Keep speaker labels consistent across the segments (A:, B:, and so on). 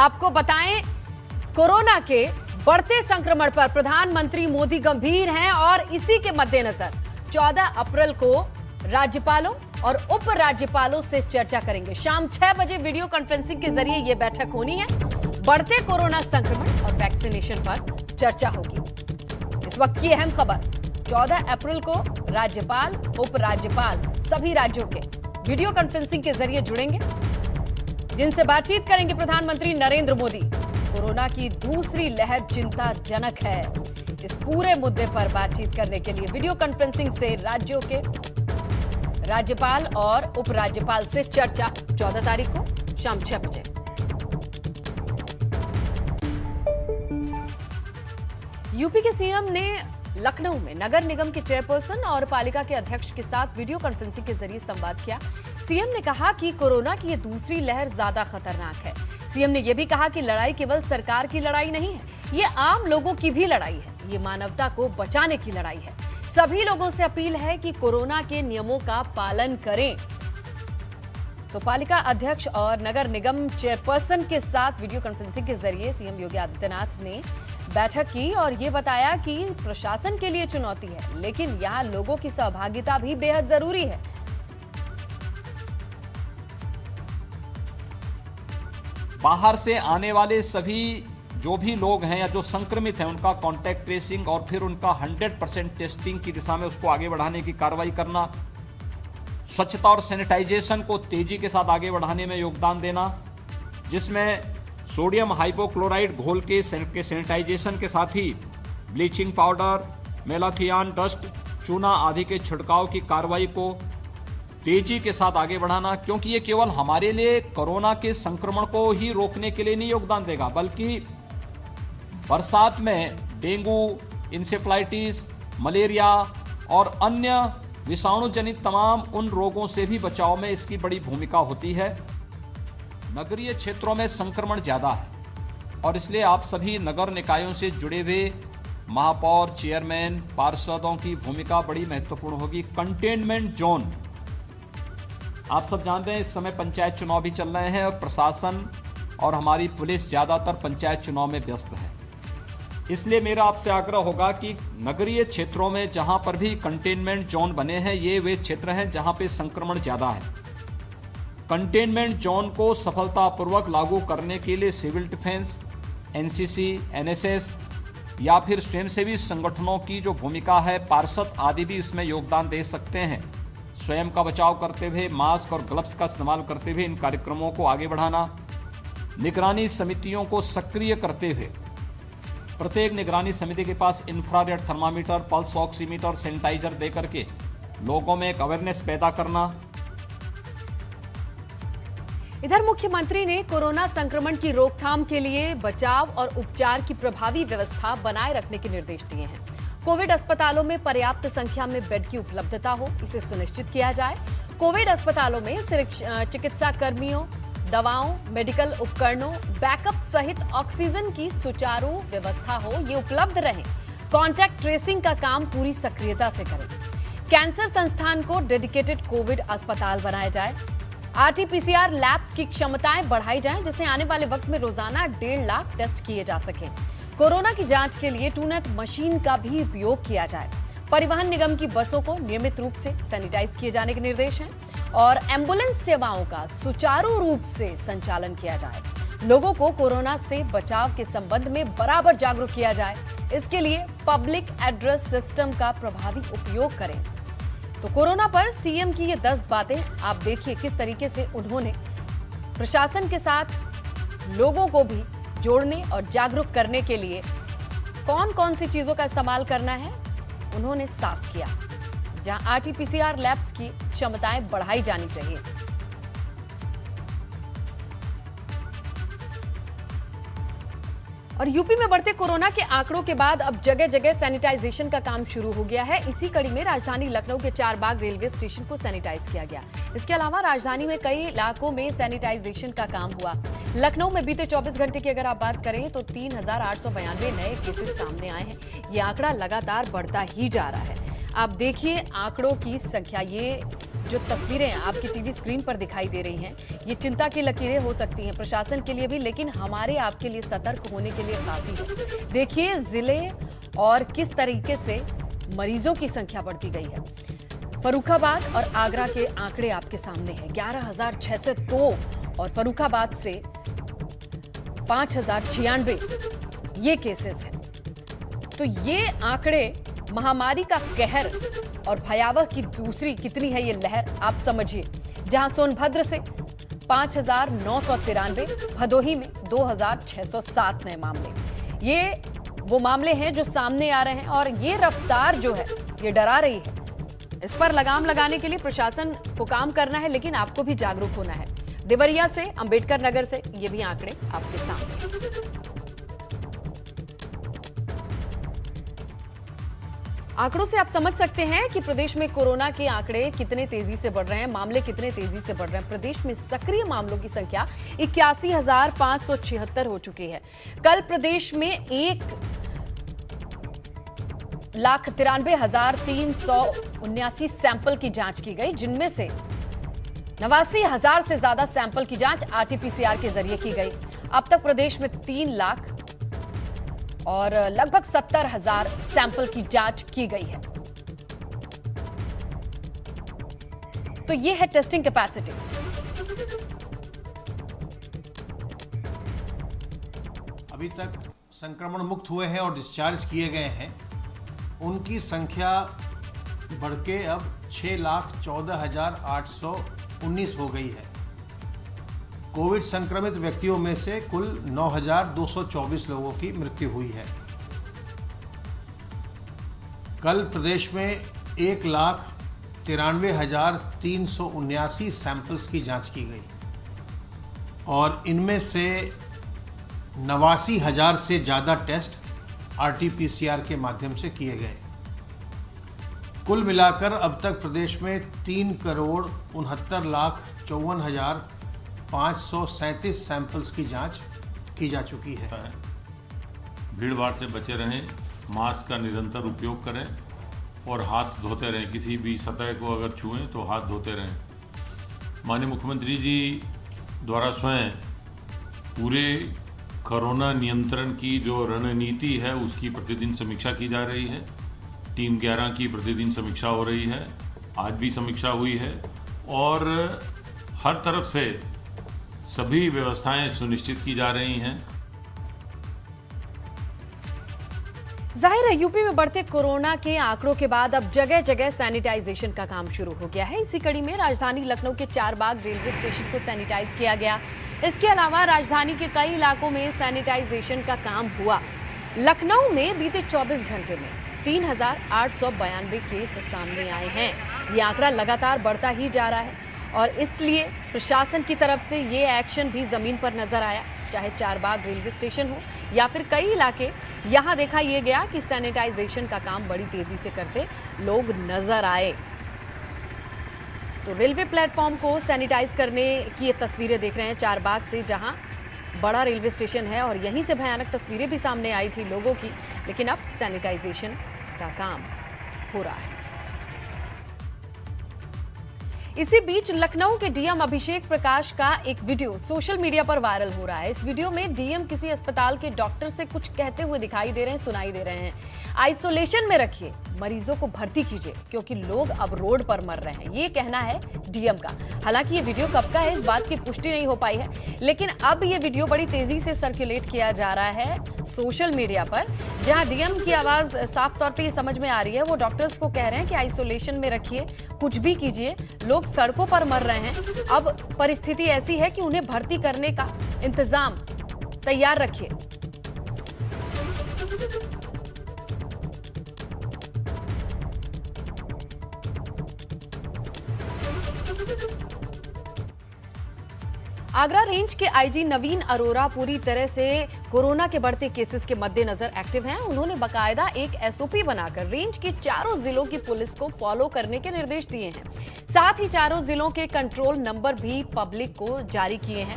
A: आपको बताएं, कोरोना के बढ़ते संक्रमण पर प्रधानमंत्री मोदी गंभीर हैं और इसी के मद्देनजर 14 अप्रैल को राज्यपालों और उप राज्यपालों से चर्चा करेंगे। शाम 6 बजे वीडियो कॉन्फ्रेंसिंग के जरिए यह बैठक होनी है। बढ़ते कोरोना संक्रमण और वैक्सीनेशन पर चर्चा होगी। इस वक्त की अहम खबर, 14 अप्रैल को राज्यपाल, उप राज्यपाल सभी राज्यों के वीडियो कॉन्फ्रेंसिंग के जरिए जुड़ेंगे, जिनसे बातचीत करेंगे प्रधानमंत्री नरेंद्र मोदी। कोरोना की दूसरी लहर चिंताजनक है। इस पूरे मुद्दे पर बातचीत करने के लिए वीडियो कॉन्फ्रेंसिंग से राज्यों के राज्यपाल और उप राज्यपाल से चर्चा 14 तारीख को शाम 6 बजे। यूपी के सीएम ने लखनऊ में नगर निगम के चेयरपर्सन और पालिका के अध्यक्ष के साथ वीडियो कॉन्फ्रेंसिंग के जरिए संवाद किया। सीएम ने कहा कि कोरोना की ये दूसरी लहर ज्यादा खतरनाक है। सीएम ने यह भी कहा कि लड़ाई केवल सरकार की लड़ाई नहीं है, ये आम लोगों की भी लड़ाई है। ये मानवता को बचाने की लड़ाई है। सभी लोगों से अपील है कि कोरोना के नियमों का पालन करें। तो पालिका अध्यक्ष और नगर निगम चेयरपर्सन के साथ वीडियो कॉन्फ्रेंसिंग के जरिए सीएम योगी आदित्यनाथ ने बैठक की और ये बताया कि प्रशासन के लिए चुनौती है, लेकिन यहाँ लोगों की सहभागिता भी बेहद जरूरी है।
B: बाहर से आने वाले सभी जो भी लोग हैं या जो संक्रमित हैं, उनका कांटेक्ट ट्रेसिंग और फिर उनका 100% टेस्टिंग की दिशा में उसको आगे बढ़ाने की कार्रवाई करना, स्वच्छता और सैनिटाइजेशन को तेजी के साथ आगे बढ़ाने में योगदान देना, जिसमें सोडियम हाइपोक्लोराइड घोल के सैनिटाइजेशन के साथ ही ब्लीचिंग पाउडर, मेलाथियान डस्ट, चूना आदि के छिड़काव की कार्रवाई को तेजी के साथ आगे बढ़ाना, क्योंकि ये केवल हमारे लिए कोरोना के संक्रमण को ही रोकने के लिए नहीं योगदान देगा, बल्कि बरसात में डेंगू, इंसेफ्लाइटिस, मलेरिया और अन्य विषाणु जनित तमाम उन रोगों से भी बचाव में इसकी बड़ी भूमिका होती है। नगरीय क्षेत्रों में संक्रमण ज्यादा है और इसलिए आप सभी नगर निकायों से जुड़े हुए महापौर, चेयरमैन, पार्षदों की भूमिका बड़ी महत्वपूर्ण होगी। कंटेनमेंट जोन, आप सब जानते हैं इस समय पंचायत चुनाव भी चल रहे हैं और प्रशासन और हमारी पुलिस ज्यादातर पंचायत चुनाव में व्यस्त है। इसलिए मेरा आपसे आग्रह होगा कि नगरीय क्षेत्रों में जहां पर भी कंटेनमेंट जोन बने हैं, ये वे क्षेत्र हैं जहां पे संक्रमण ज्यादा है। कंटेनमेंट जोन को सफलतापूर्वक लागू करने के लिए सिविल डिफेंस, एनसीसी, एनएसएस या फिर स्वयंसेवी संगठनों की जो भूमिका है, पार्षद आदि भी इसमें योगदान दे सकते हैं। स्वयं का बचाव करते हुए मास्क और ग्लव्स का इस्तेमाल करते हुए इन कार्यक्रमों को आगे बढ़ाना, निगरानी समितियों को सक्रिय करते हुए प्रत्येक निगरानी समिति के पास infrared thermometer, pulse oximeter, sanitiser देकर के लोगों में एक अवेयरनेस पैदा करना।
A: इधर मुख्यमंत्री ने कोरोना संक्रमण की रोकथाम के लिए बचाव और उपचार की प्रभावी व्यवस्था बनाए रखने के निर्देश दिए हैं। कोविड अस्पतालों में पर्याप्त संख्या में बेड की उपलब्धता हो, इसे सुनिश्चित किया जाए। कोविड अस्पतालों में चिकित्सा कर्मियों, दवाओं, मेडिकल उपकरणों, बैकअप सहित ऑक्सीजन की सुचारू व्यवस्था हो, ये उपलब्ध रहे। कॉन्टैक्ट ट्रेसिंग का काम पूरी सक्रियता से करें। कैंसर संस्थान को डेडिकेटेड कोविड अस्पताल बनाया जाए। आरटी-पीसीआर लैब्स की क्षमताएं बढ़ाई जाएं, जिससे आने वाले वक्त में रोजाना 1.5 लाख टेस्ट किए जा सकें। कोरोना की जांच के लिए टूनेट मशीन का भी उपयोग किया जाए। परिवहन निगम की बसों को नियमित रूप से सैनिटाइज किए जाने के निर्देश हैं और एम्बुलेंस सेवाओं का सुचारू रूप से संचालन किया जाए। लोगों को कोरोना से बचाव के संबंध में बराबर जागरूक किया जाए। इसके लिए पब्लिक एड्रेस सिस्टम का प्रभावी उपयोग करें। तो कोरोना पर सीएम की ये 10 बातें आप देखिए किस तरीके से उन्होंने प्रशासन के साथ लोगों को भी जोड़ने और जागरूक करने के लिए कौन कौन सी चीजों का इस्तेमाल करना है उन्होंने साफ किया। जहां आरटी-पीसीआर लैब्स की क्षमताएं बढ़ाई जानी चाहिए। और यूपी में बढ़ते कोरोना के आंकड़ों के बाद अब जगह जगह सैनिटाइजेशन का काम शुरू हो गया है। इसी कड़ी में राजधानी लखनऊ के चारबाग रेलवे स्टेशन को सैनिटाइज किया गया। इसके अलावा राजधानी में कई इलाकों में सैनिटाइजेशन का काम हुआ। लखनऊ में बीते 24 घंटे की अगर आप बात करें तो 3,892 नए केसेस सामने आए हैं। ये आंकड़ा लगातार बढ़ता ही जा रहा है। आप देखिए आंकड़ों की संख्या, ये जो तस्वीरें आपकी टीवी स्क्रीन पर दिखाई दे रही हैं, ये चिंता की लकीरें हो सकती हैं प्रशासन के लिए भी, लेकिन हमारे आपके लिए सतर्क होने के लिए काफी है। देखिए जिले और किस तरीके से मरीजों की संख्या बढ़ती गई है। फर्रुखाबाद और आगरा के आंकड़े आपके सामने हैं। 11,602 और फर्रुखाबाद से 5,096 ये केसेस हैं। तो ये आंकड़े महामारी का कहर और भयावह की दूसरी कितनी है ये लहर आप समझिए। जहां सोनभद्र से 5,993, भदोही में 2,607 नए मामले। ये वो मामले हैं जो सामने आ रहे हैं और ये रफ्तार जो है ये डरा रही है। इस पर लगाम लगाने के लिए प्रशासन को काम करना है, लेकिन आपको भी जागरूक होना है। देवरिया से, अंबेडकर नगर से ये भी आंकड़े आपके सामने। आंकड़ों से आप समझ सकते हैं कि प्रदेश में कोरोना के आंकड़े कितने तेजी से बढ़ रहे हैं, मामले कितने तेजी से बढ़ रहे हैं। प्रदेश में सक्रिय मामलों की संख्या 81,576 हो चुकी है। कल प्रदेश में 1,93,379 सैंपल की जांच की गई, जिनमें से 89,000 से ज्यादा सैंपल की जांच आरटीपीसीआर के जरिए की गई। अब तक प्रदेश में 3 लाख और लगभग 70,000 सैंपल की जांच की गई है। तो ये है टेस्टिंग कैपेसिटी।
C: अभी तक संक्रमण मुक्त हुए हैं और डिस्चार्ज किए गए हैं, उनकी संख्या बढ़ के अब 6,14,819 हो गई है। कोविड संक्रमित व्यक्तियों में से कुल 9,224 लोगों की मृत्यु हुई है। कल प्रदेश में 1,93,379 सैंपल्स की जांच की गई और इनमें से 89,000 से ज़्यादा टेस्ट आरटीपीसीआर के माध्यम से किए गए। कुल मिलाकर अब तक प्रदेश में 3,69,54,537 सैंपल्स की जांच की जा चुकी है।
D: भीड़ भाड़ से बचे रहें, मास्क का निरंतर उपयोग करें और हाथ धोते रहें। किसी भी सतह को अगर छुएं तो हाथ धोते रहें। माननीय मुख्यमंत्री जी द्वारा स्वयं पूरे कोरोना नियंत्रण की जो रणनीति है उसकी प्रतिदिन समीक्षा की जा रही है। टीम 11 की प्रतिदिन समीक्षा हो रही है, आज भी समीक्षा हुई है और हर तरफ से सभी व्यवस्थाएं सुनिश्चित की जा रही हैं।
A: जाहिर है यूपी में बढ़ते कोरोना के आंकड़ों के बाद अब जगह जगह सैनिटाइजेशन का काम शुरू हो गया है। इसी कड़ी में राजधानी लखनऊ के चारबाग रेलवे स्टेशन को सैनिटाइज किया गया। इसके अलावा राजधानी के कई इलाकों में सैनिटाइजेशन का काम हुआ। लखनऊ में बीते 24 घंटे में 3,892 केस सामने आए हैं। ये आंकड़ा लगातार बढ़ता ही जा रहा है और इसलिए प्रशासन की तरफ से ये एक्शन भी जमीन पर नजर आया, चाहे चारबाग रेलवे स्टेशन हो या फिर कई इलाके। यहाँ देखा यह गया कि सैनिटाइजेशन का काम बड़ी तेजी से करते लोग नजर आए। तो रेलवे प्लेटफॉर्म को सैनिटाइज करने की ये तस्वीरें देख रहे हैं चारबाग से, जहां बड़ा रेलवे स्टेशन है और यहीं से भयानक तस्वीरें भी सामने आई थी लोगों की, लेकिन अब सैनिटाइजेशन का काम हो रहा है। इसी बीच लखनऊ के डीएम अभिषेक प्रकाश का एक वीडियो सोशल मीडिया पर वायरल हो रहा है। इस वीडियो में डीएम किसी अस्पताल के डॉक्टर से कुछ कहते हुए दिखाई दे रहे हैं, सुनाई दे रहे हैं। आइसोलेशन में रखिए, मरीजों को भर्ती कीजिए क्योंकि लोग अब रोड पर मर रहे हैं, ये कहना है डीएम का। हालांकि ये वीडियो कब का है इस बात की पुष्टि नहीं हो पाई है, लेकिन अब ये वीडियो बड़ी तेजी से सर्कुलेट किया जा रहा है सोशल मीडिया पर, जहां डीएम की आवाज साफ तौर पे ये समझ में आ रही है। वो डॉक्टर्स को कह रहे हैं कि आइसोलेशन में रखिए, कुछ भी कीजिए, लोग सड़कों पर मर रहे हैं। अब परिस्थिति ऐसी है कि उन्हें भर्ती करने का इंतजाम तैयार रखिए। आगरा रेंज के आईजी नवीन अरोरा पूरी तरह से कोरोना के बढ़ते केसेस के मद्देनजर एक्टिव हैं। उन्होंने बकायदा एक एसओपी बनाकर रेंज के चारों जिलों की पुलिस को फॉलो करने के निर्देश दिए हैं। साथ ही चारों जिलों के कंट्रोल नंबर भी पब्लिक को जारी किए हैं।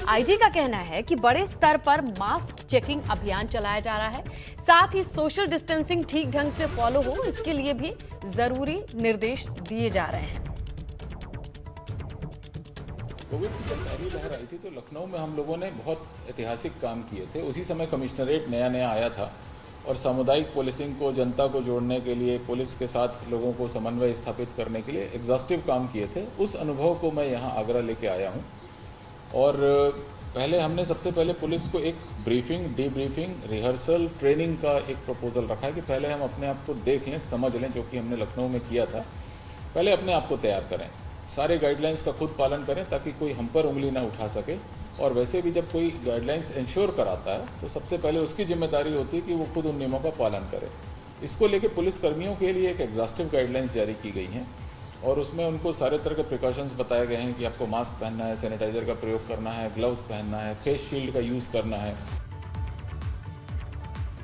A: आईजी का कहना है कि बड़े स्तर पर मास्क चेकिंग अभियान चलाया जा रहा है, साथ ही सोशल डिस्टेंसिंग ठीक ढंग से फॉलो हो, इसके लिए भी जरूरी निर्देश दिए जा रहे हैं।
E: कोविड की जब पहली लहर आई थी तो लखनऊ में हम लोगों ने बहुत ऐतिहासिक काम किए थे। उसी समय कमिश्नरेट नया आया था और सामुदायिक पुलिसिंग को, जनता को जोड़ने के लिए, पुलिस के साथ लोगों को समन्वय स्थापित करने के लिए एग्जॉस्टिव काम किए थे। उस अनुभव को मैं यहाँ आगरा लेके आया हूँ और पहले हमने सबसे पहले पुलिस को एक ब्रीफिंग, डीब्रीफिंग, रिहर्सल, ट्रेनिंग का एक प्रपोजल रखा है कि पहले हम अपने आप को देख लें, समझ लें, जो कि हमने लखनऊ में किया था। पहले अपने आप को तैयार करें, सारे गाइडलाइंस का खुद पालन करें ताकि कोई हम पर उंगली ना उठा सके। और वैसे भी जब कोई गाइडलाइंस इंश्योर कराता है तो सबसे पहले उसकी जिम्मेदारी होती है कि वो खुद उन नियमों का पालन करे। इसको लेके पुलिस कर्मियों के लिए एक एग्जॉस्टिव गाइडलाइंस जारी की गई हैं और उसमें उनको सारे तरह के प्रिकॉशंस बताए गए हैं कि आपको मास्क पहनना है, सैनिटाइजर का प्रयोग करना है, ग्लव्स पहनना है, फेस शील्ड का यूज़ करना है।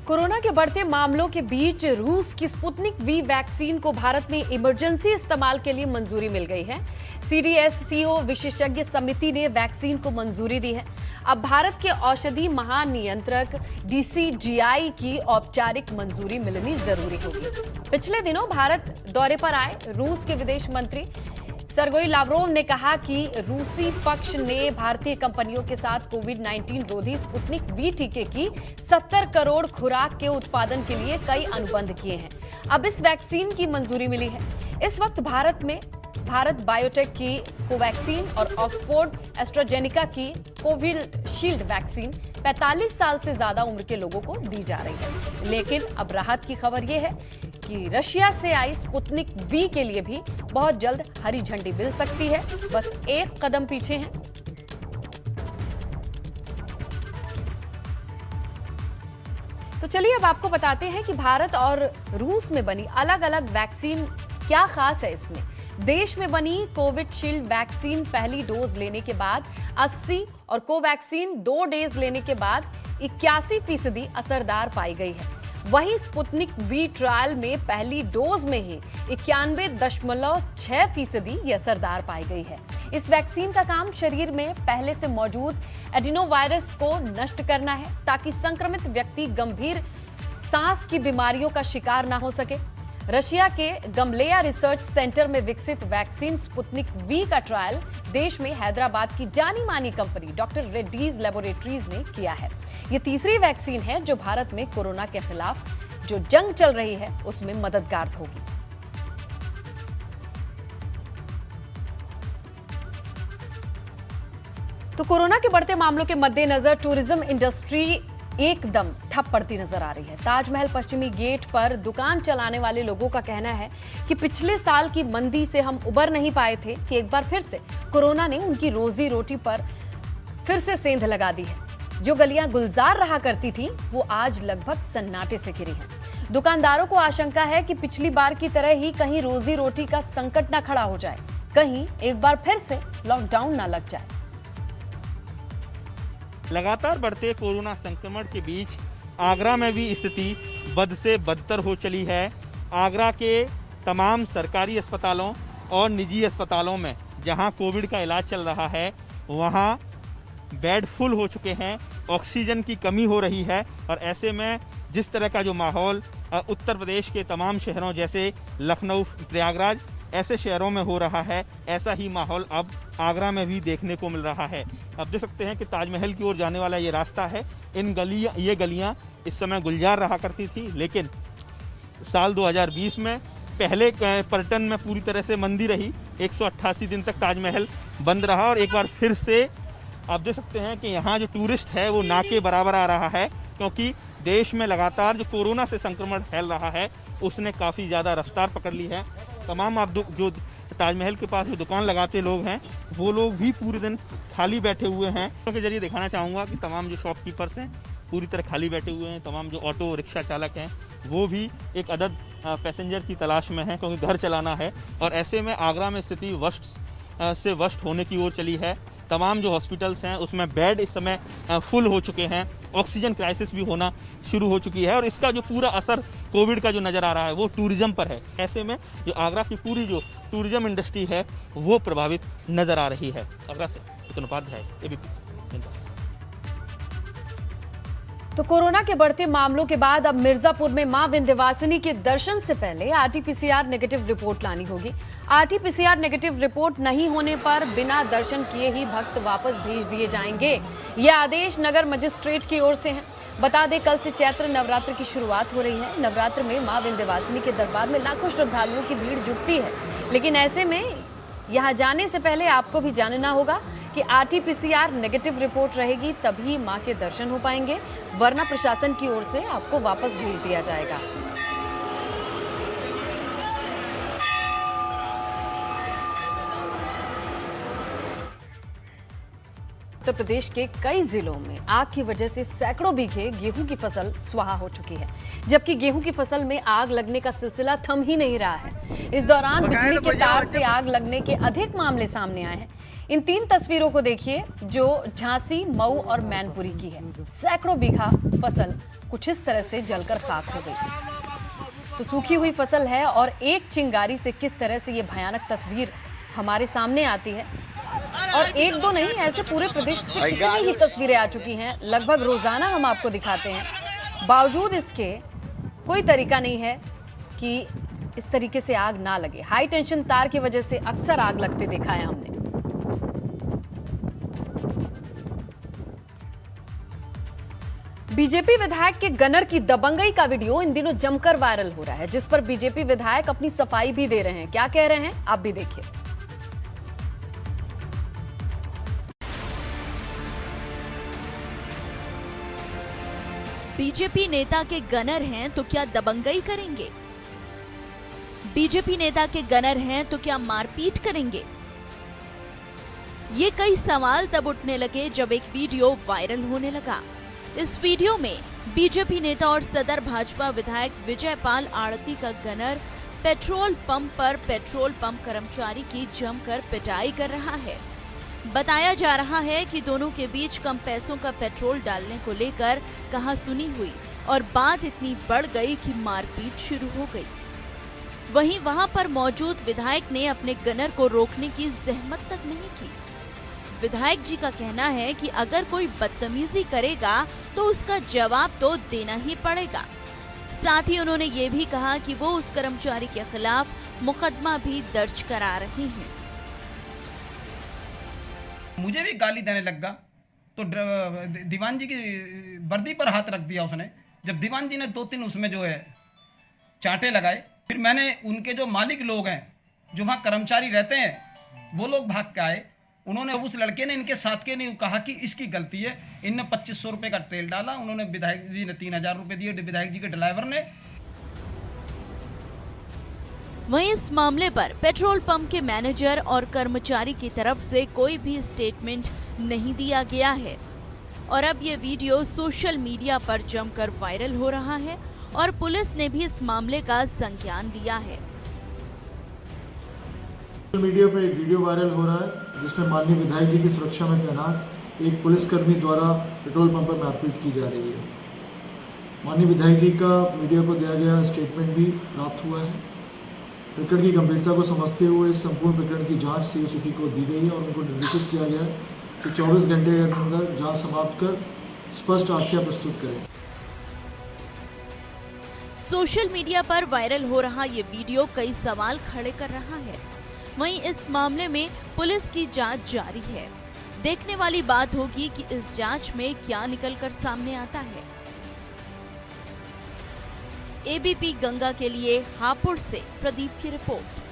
A: कोरोना के बढ़ते मामलों के बीच रूस की स्पुतनिक वी वैक्सीन को भारत में इमरजेंसी इस्तेमाल के लिए मंजूरी मिल गई है। CDSCO विशेषज्ञ समिति ने वैक्सीन को मंजूरी दी है। अब भारत के औषधि महानियंत्रक DCGI की औपचारिक मंजूरी मिलनी जरूरी होगी। पिछले दिनों भारत दौरे पर आए रूस के विदेश मंत्री सर्गेई लावरोव ने कहा कि रूसी पक्ष ने भारतीय कंपनियों के साथ कोविड-19 रोधी स्पुतनिक वी टीके की 70 करोड़ खुराक के उत्पादन के लिए कई अनुबंध किए हैं। अब इस वैक्सीन की मंजूरी मिली है। इस वक्त भारत बायोटेक की कोवैक्सीन और ऑक्सफोर्ड एस्ट्राजेनेका की कोविशील्ड वैक्सीन 45 साल से ज्यादा उम्र के लोगों को दी जा रही है। लेकिन अब राहत की खबर यह है कि रशिया से आई स्पुतनिक वी के लिए भी बहुत जल्द हरी झंडी मिल सकती है। बस एक कदम पीछे हैं। तो चलिए अब आपको बताते हैं कि भारत और रूस में बनी अलग अलग वैक्सीन क्या खास है। इसमें देश में बनी कोविशील्ड वैक्सीन पहली डोज लेने के बाद 80 और कोवैक्सीन 2 डोज लेने के बाद 81% असरदार पाई गई है। वहीं स्पुतनिक वी ट्रायल में पहली डोज में ही 91.6% ये असरदार पाई गई है। इस वैक्सीन का काम शरीर में पहले से मौजूद एडिनोवायरस को नष्ट करना है ताकि संक्रमित व्यक्ति गंभीर सांस की बीमारियों का शिकार ना हो सके। रशिया के गमलेया रिसर्च सेंटर में विकसित वैक्सीन स्पुतनिक वी का ट्रायल देश में हैदराबाद की जानी मानी कंपनी डॉक्टर रेड्डीज लेबोरेटरीज ने किया है। ये तीसरी वैक्सीन है जो भारत में कोरोना के खिलाफ जो जंग चल रही है उसमें मददगार होगी। तो कोरोना के बढ़ते मामलों के मद्देनजर टूरिज्म इंडस्ट्री एकदम ठप पड़ती नजर आ रही है। ताजमहल पश्चिमी गेट पर दुकान चलाने वाले लोगों का कहना है कि पिछले साल की मंदी से हम उबर नहीं पाए थे कि एक बार फिर से कोरोना ने उनकी रोजी रोटी पर फिर से सेंध लगा दी है। जो गलियां गुलजार रहा करती थी वो आज लगभग सन्नाटे से घिरी हैं। दुकानदारों को आशंका है कि पिछली बार की तरह ही कहीं रोजी रोटी का संकट न खड़ा हो जाए, कहीं एक बार फिर से लॉकडाउन न लग जाए।
F: लगातार बढ़ते कोरोना संक्रमण के बीच आगरा में भी स्थिति बद से बदतर हो चली है। आगरा के तमाम सरकारी अस्पतालों और निजी अस्पतालों में जहां कोविड का इलाज चल रहा है वहां बेड फुल हो चुके हैं, ऑक्सीजन की कमी हो रही है। और ऐसे में जिस तरह का जो माहौल उत्तर प्रदेश के तमाम शहरों जैसे लखनऊ, प्रयागराज ऐसे शहरों में हो रहा है, ऐसा ही माहौल अब आगरा में भी देखने को मिल रहा है। अब देख सकते हैं कि ताजमहल की ओर जाने वाला ये रास्ता है। ये गलियां इस समय गुलजार रहा करती थी, लेकिन साल 2020 में पहले पर्यटन में पूरी तरह से मंदी रही। 188 दिन तक ताजमहल बंद रहा और एक बार फिर से आप देख सकते हैं कि यहाँ जो टूरिस्ट है वो ना के बराबर आ रहा है, क्योंकि देश में लगातार जो कोरोना से संक्रमण फैल रहा है उसने काफ़ी ज़्यादा रफ्तार पकड़ ली है। तमाम आप जो ताजमहल के पास जो दुकान लगाते लोग हैं वो लोग भी पूरे दिन खाली बैठे हुए हैं। के जरिए दिखाना चाहूँगा कि तमाम जो शॉपकीपर्स हैं पूरी तरह खाली बैठे हुए हैं। तमाम जो ऑटो रिक्शा चालक हैं वो भी एक अदद पैसेंजर की तलाश में हैं, क्योंकि घर चलाना है। और ऐसे में आगरा में स्थिति वर्स्ट से वर्स्ट होने की ओर चली है। तमाम जो हॉस्पिटल्स हैं उसमें बेड इस समय फुल हो चुके हैं, ऑक्सीजन क्राइसिस भी होना शुरू हो चुकी है। और इसका जो पूरा असर कोविड का जो नज़र आ रहा है वो टूरिज़्म पर है। ऐसे में जो आगरा की पूरी जो टूरिज़्म इंडस्ट्री है वो प्रभावित नज़र आ रही है। आगरा से उपाध्याय, ABP।
A: तो कोरोना के बढ़ते मामलों के बाद अब मिर्जापुर में मां विंध्यवासिनी के दर्शन से पहले आरटीपीसीआर नेगेटिव रिपोर्ट लानी होगी। आरटीपीसीआर नेगेटिव रिपोर्ट नहीं होने पर बिना दर्शन किए ही भक्त वापस भेज दिए जाएंगे। यह आदेश नगर मजिस्ट्रेट की ओर से है। बता दें, कल से चैत्र नवरात्र की शुरुआत हो रही है। नवरात्र में मां विंध्यवासिनी के दरबार में लाखों श्रद्धालुओं की भीड़ जुटती है, लेकिन ऐसे में यहां जाने से पहले आपको भी जानना होगा कि आरटीपीसीआर नेगेटिव रिपोर्ट रहेगी तभी मां के दर्शन हो पाएंगे, वरना प्रशासन की ओर से आपको वापस भेज दिया जाएगा। उत्तर प्रदेश के कई जिलों में आग की वजह से सैकड़ों बीघे गेहूं की फसल स्वाहा हो चुकी है, जबकि गेहूं की फसल में आग लगने का सिलसिला थम ही नहीं रहा है। इस दौरान बिजली के तार से आग लगने के अधिक मामले सामने आए हैं। इन 3 तस्वीरों को देखिए जो झांसी, मऊ और मैनपुरी की है। सैकड़ों बीघा फसल कुछ इस तरह से जलकर खाक हो गई। तो सूखी हुई फसल है और एक चिंगारी से किस तरह से ये भयानक तस्वीर हमारे सामने आती है। और एक दो नहीं, ऐसे पूरे प्रदेश से कितनी ही तस्वीरें आ चुकी हैं, लगभग रोजाना हम आपको दिखाते हैं। बावजूद इसके कोई तरीका नहीं है कि इस तरीके से आग ना लगे। हाई टेंशन तार की वजह से अक्सर आग लगते देखा है हमने। बीजेपी विधायक के गनर की दबंगई का वीडियो इन दिनों जमकर वायरल हो रहा है, जिस पर बीजेपी विधायक अपनी सफाई भी दे रहे हैं। क्या कह रहे हैं आप भी देखिए।
G: बीजेपी नेता के गनर हैं तो क्या दबंगई करेंगे? बीजेपी नेता के गनर हैं तो क्या मारपीट करेंगे? ये कई सवाल तब उठने लगे जब एक वीडियो वायरल होने लगा। इस वीडियो में बीजेपी नेता और सदर भाजपा विधायक विजय पाल आड़ती का गनर पेट्रोल पंप पर पेट्रोल पंप कर्मचारी की जमकर पिटाई कर रहा है। बताया जा रहा है कि दोनों के बीच कम पैसों का पेट्रोल डालने को लेकर कहासुनी हुई और बात इतनी बढ़ गई कि मारपीट शुरू हो गई। वहीं वहां पर मौजूद विधायक ने अपने गनर को रोकने की जहमत तक नहीं की। विधायक जी का कहना है कि अगर कोई बदतमीजी करेगा तो उसका जवाब तो देना ही पड़ेगा। साथ ही उन्होंने ये भी कहा कि वो उस कर्मचारी के खिलाफ मुकदमा भी दर्ज करा रहे हैं।
H: मुझे भी गाली देने लगा तो दीवान जी की वर्दी पर हाथ रख दिया उसने। जब दीवान जी ने 2-3 उसमें जो है चांटे लगाए, फिर मैंने उनके जो मालिक लोग हैं, जो वहाँ कर्मचारी रहते हैं, वो लोग भाग के आए। उन्होंने उस लड़के ने इनके साथ के नहीं कहा कि इसकी गलती है। इनने 2500 रुपये का तेल डाला, उन्होंने विधायक जी ने 3000 रुपये दिए विधायक जी के ड्राइवर ने।
G: वहीं इस मामले पर पेट्रोल पंप के मैनेजर और कर्मचारी की तरफ से कोई भी स्टेटमेंट नहीं दिया गया है और अब ये वीडियो सोशल मीडिया पर जमकर वायरल हो रहा है और पुलिस ने भी इस मामले का संज्ञान लिया है।
I: सोशल मीडिया पर एक वीडियो वायरल हो रहा है जिसमें माननीय विधायक जी की सुरक्षा में तैनात एक पुलिसकर्मी द्वारा पेट्रोल पंप पर मारपीट की जा रही है। माननीय विधायक जी का मीडिया को दिया गया स्टेटमेंट भी प्राप्त हुआ है। प्रकरण की गंभीरता को समझते हुए इस संपूर्ण प्रकरण की जांच सीओसीटी को दी गई है और उनको निर्देशित किया गया है कि 24 घंटे के अंदर जांच समाप्त कर स्पष्ट आख्या प्रस्तुत करें।
G: सोशल मीडिया पर वायरल हो रहा ये वीडियो कई सवाल खड़े कर रहा है। वहीं इस मामले में पुलिस की जांच जारी है। देखने वाली बात होगी कि इस जांच में क्या निकलकर सामने आता है। एबीपी गंगा के लिए हापुड़ से प्रदीप की रिपोर्ट।